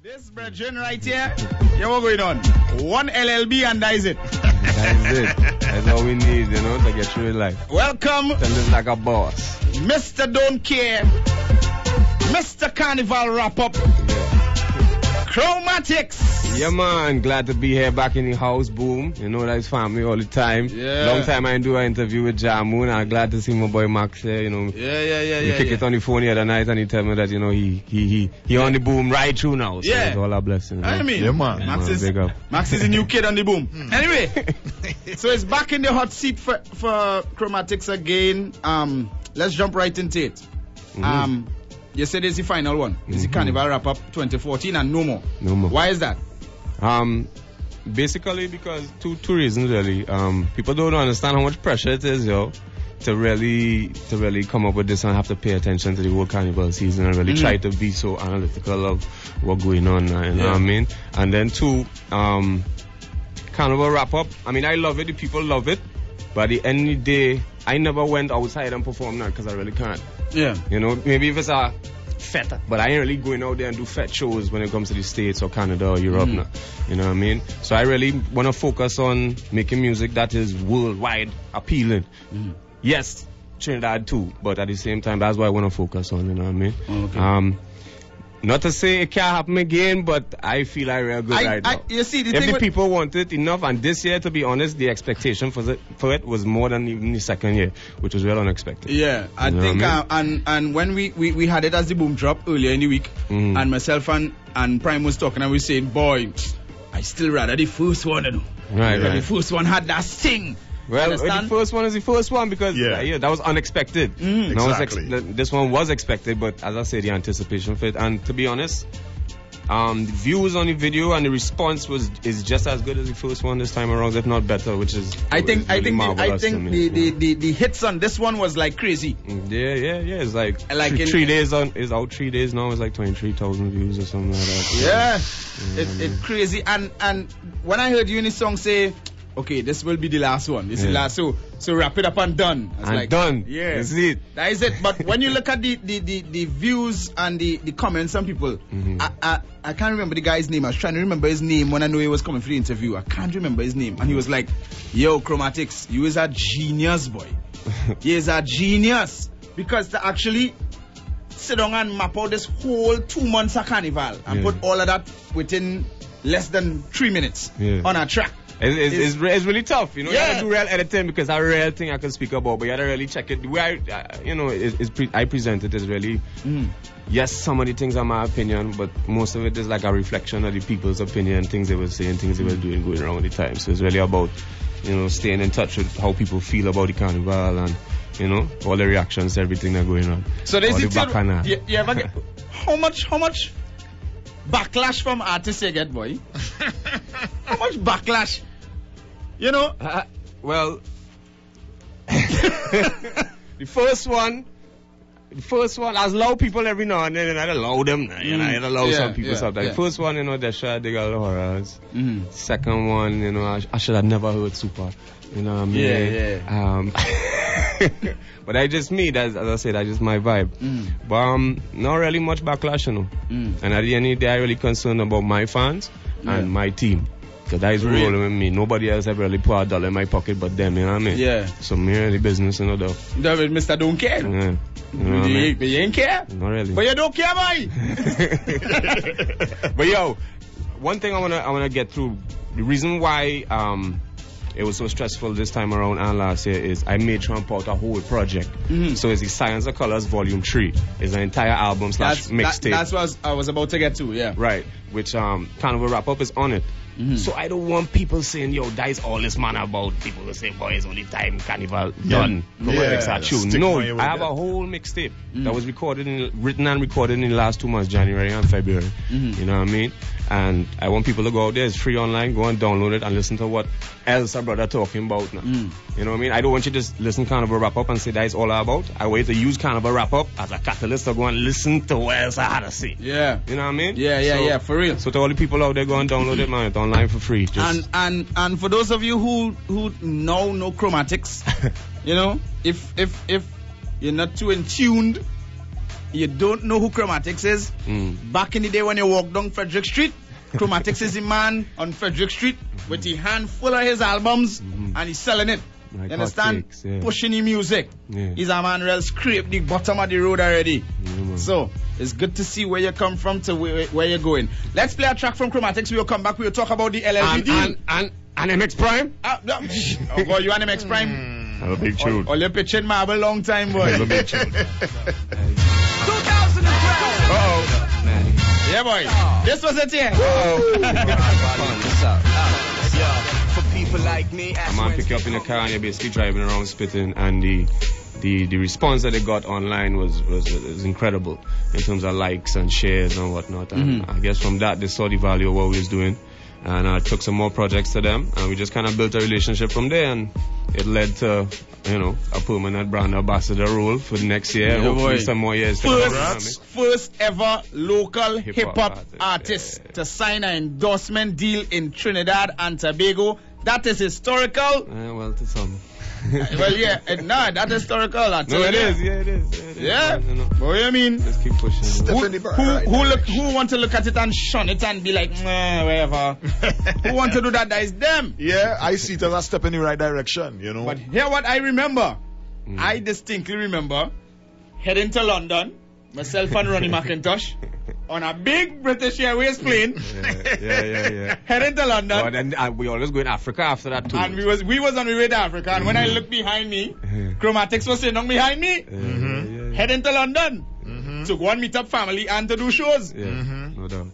This brethren right here, you know what's going on? One LLB and that is it. That is it. That's all we need, you know, to get through life. Welcome. To live like a boss. Mr. Don't Care. Mr. Carnival Rap Up. Chromatics. Yeah, man. Glad to be here back in the house. Boom. You know, that's family all the time. Yeah. Long time I do an interview with Jahmoun. I'm glad to see my boy Max here, you know. Yeah. He kicked it on the phone the other night and he told me that, you know, he on the boom right through now. So yeah. It's all a blessing. You know? I mean, yeah, man. Max is the new kid on the boom. Anyway, so it's back in the hot seat for Chromatics again. Let's jump right into it. You said it's the final one. It's the Carnival Rap Up 2014 and no more. No more. Why is that? Basically because two reasons really. People don't understand how much pressure it is, yo, to really come up with this and have to pay attention to the whole carnival season and really try to be so analytical of what's going on. You know what I mean? And then two, Carnival Rap Up. I mean, I love it. The people love it. But at the end of the day, I never went outside and performed that because I really can't. Yeah. You know, maybe if it's a fete, but I ain't really going out there and do fete shows when it comes to the States or Canada or Europe now. You know what I mean? So I really want to focus on making music that is worldwide appealing. Yes, Trinidad too, but at the same time, that's what I want to focus on, you know what I mean? Okay. Not to say it can't happen again, but I feel I real good right now. You see, if the people want it enough, and this year, to be honest, the expectation for it was more than even the second year, which was real unexpected. Yeah, I think, and when we had it as the boom drop earlier in the week, and myself and Prime was talking, and we saying, boy, I still rather the first one, you know. Right. The first one had that sting. Well, the first one is the first one because that was unexpected. Exactly. This one was expected, but as I said, the anticipation for it. And to be honest, the views on the video and the response is just as good as the first one this time around, if not better, which is I think the hits on this one was like crazy. Yeah. It's like 3 days on. It's out 3 days now. It's like 23,000 views or something like that. Yeah, it's crazy. And when I heard you in the song say, okay, this will be the last one. This is the last. So wrap it up and done. Done. Yeah. That's it. That is it. But when you look at the views and the comments, some people, I can't remember the guy's name. I was trying to remember his name when I knew he was coming for the interview. I can't remember his name. And he was like, yo, Chromatics, you is a genius, boy. He is a genius. Because to actually sit down and map out this whole 2 months of carnival and put all of that within less than 3 minutes on a track. It's really tough, you know. You gotta do real editing because I real thing I can speak about, but you gotta really check it. The way I present it is really, yes, some of the things are my opinion, but most of it is like a reflection of the people's opinion, things they were saying, things they were doing, going around the time. So it's really about, you know, staying in touch with how people feel about the carnival and, you know, all the reactions to everything that's going on. So there's you ever get how much backlash from artists you get, boy? How much backlash? You know? Well, the first one, I allow people every now and then, and I allow them, you know, I allow some people sometimes. The first one, you know, they should dig a lot of horrors. Second one, you know, I should have never heard Super. You know what I mean? But I just as I said, that's just my vibe. But not really much backlash, you know. And at the end of the day, I'm really concerned about my fans and my team. Because that is rolling with me. Nobody else ever really put $1 in my pocket but them, you know what I mean? Yeah. So me really business, you know, though. David, Mr. Don't Care. Yeah. You know you ain't care? Not really. But you don't care, boy! But yo, one thing I wanna get through. The reason why it was so stressful this time around and last year is I made sure I put out a whole project. So it's the Science of Colors Volume 3. It's an entire album / mixtape. That's what I was about to get to, yeah. Right, which Carnival Rap Up is on it. So I don't want people saying, yo, that is all this man about. People will say, boy, it's only time Carnival done. No, I have a whole mixtape that was written and recorded in the last 2 months, January and February. You know what I mean? And I want people to go out there. It's free online. Go and download it and listen to what else our brother talking about now. You know what I mean? I don't want you to just listen Carnival Rap Up and say that is all about. I want you to use Carnival Rap Up as a catalyst to go and listen to what else I had to say. Yeah. You know what I mean? Yeah, for real. So to all the people out there, go and download it, man. It's online for free. And for those of you who now know Chromatics, you know, if you're not too in tuned you don't know who Chromatics is, back in the day when you walk down Frederick Street, Chromatics is the man on Frederick Street with his hand full of his albums and he's selling it. Like you understand? cakes, Pushing the music. He's a man who scrape the bottom of the road already. So it's good to see where you come from to where you're going. Let's play a track from Chromatics. We'll come back. We'll talk about the LLB deal. And MX Prime? Oh boy, you and MX Prime? I'm a big tune. All you're pitching marble long time, boy. I'm a big tune. 2012. Yeah, boy. This was it here. For people like me, a man pick you up in a car and you're basically driving around spitting, and the response that they got online was incredible in terms of likes and shares and whatnot. And I guess from that they saw the value of what we was doing, and I took some more projects to them, and we just kind of built a relationship from there, and it led to a permanent brand ambassador role for the next year. Hopefully some more years. First ever local hip-hop artist to sign an endorsement deal in Trinidad and Tobago. That is historical. Well, to some. Well, yeah, that's historical. It is. Yeah. What do you mean? Let's keep pushing. Who want to look at it and shun it and be like, whatever? Who want to do that? That is them. Yeah, I see it as a step in the right direction, But here what I remember. I distinctly remember heading to London, myself and Ronnie McIntosh, on a big British Airways plane. Yeah. Heading to London. And we always go in Africa after that too. And we was on the way to Africa. And when I looked behind me, Chromatics was sitting down behind me. Heading to London to go and meet up family and to do shows. No doubt.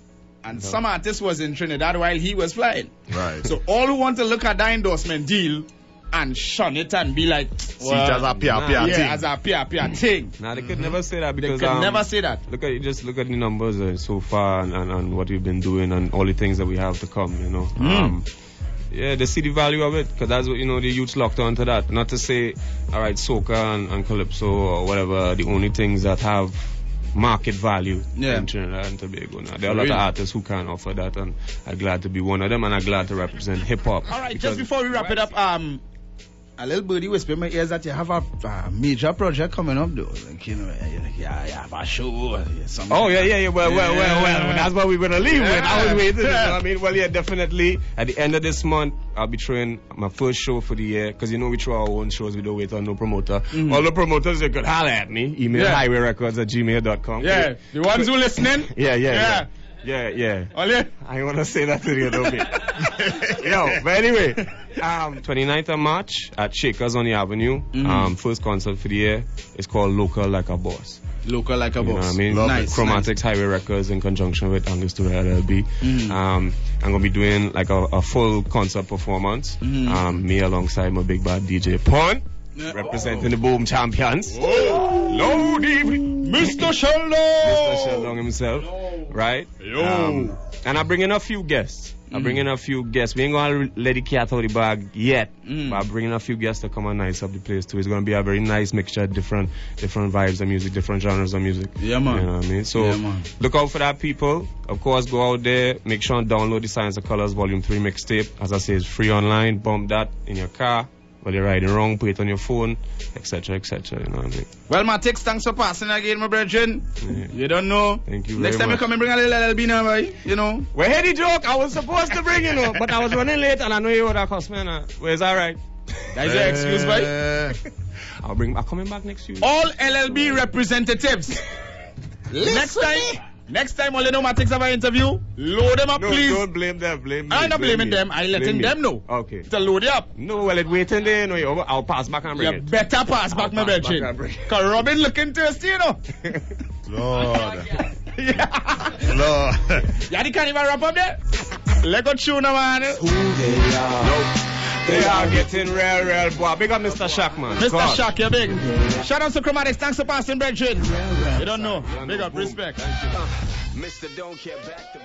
And some artist was in Trinidad while he was flying. Right. So all who want to look at that endorsement deal and shun it and be like, see it as a pia thing. Yeah, as a pia thing. Nah, they could never say that because they could never say that. Look at the numbers so far and what we've been doing and all the things that we have to come. Yeah, they see the value of it because that's what the youths locked onto that. Not to say, all right, soca and calypso or whatever, the only things that have market value in Trinidad and Tobago. Now there are a lot of artists who can offer that, and I'm glad to be one of them, and I'm glad to represent hip hop. All right, just before we wrap it up, a little birdie whisper in my ears that you have a major project coming up, though. Like, you have a show. Oh, yeah. Well, that's what we're going to leave with. I was waiting. Well, yeah, definitely. At the end of this month, I'll be throwing my first show for the year, because we throw our own shows. We don't wait on no promoter. All the promoters, they could holler at me. Email highwayrecords@gmail.com. Yeah, the ones who listening. Yeah. I want to say that to you, don't be. But anyway, 29th of March at Shakers on the Avenue. First concert for the year. It's called Local Like a Boss. Local Like a Boss. You know what I mean? Nice. Chromatics Highway Records in conjunction with Angostura LLB. I'm going to be doing like a full concert performance. Me alongside my big bad DJ Pon. Representing the Boom Champions. Lodi, Mr. Sheldon. Mr. Sheldon himself. Right? And I'm bringing a few guests. We ain't going to let the cat out of the bag yet. But I'm bringing a few guests to come and nice up the place too. It's going to be a very nice mixture of different vibes of music, different genres of music. Yeah, man. You know what I mean? So look out for that, people. Of course, go out there. Make sure and download the Science of Colors Volume 3 mixtape. As I say, it's free online. Bump that in your car. While you're riding wrong, put it on your phone, etc., etc. You know what I mean? Well, Matix, thanks for passing again, my brethren. You don't know. Thank you. Next time you come and bring a little LLB now, boy. Well, heady joke. I was supposed to bring, but I was running late, and I know you would have cost me. Well, it's all right. That's your excuse, boy. I'm coming back next year. All LLB representatives. Next time, all Matix have an interview, load them up, please. Don't blame them. Blame me. I'm not blaming them. I'm letting them know. Okay. To load you up. No, well, it's waiting there. No, I'll pass back and bring it. You better pass back, my brethren. Because Robin looking thirsty, Lord. Lord. You the Carnival Rap Up there? Let go tune, man. Who they are. They are getting real, boy. Big up Mr. Shaq, man. Mr. Shaq, you're big. Shout out to Chromatics. Thanks for passing, brethren. You don't know. Big up, respect. Mr. Don't Care back to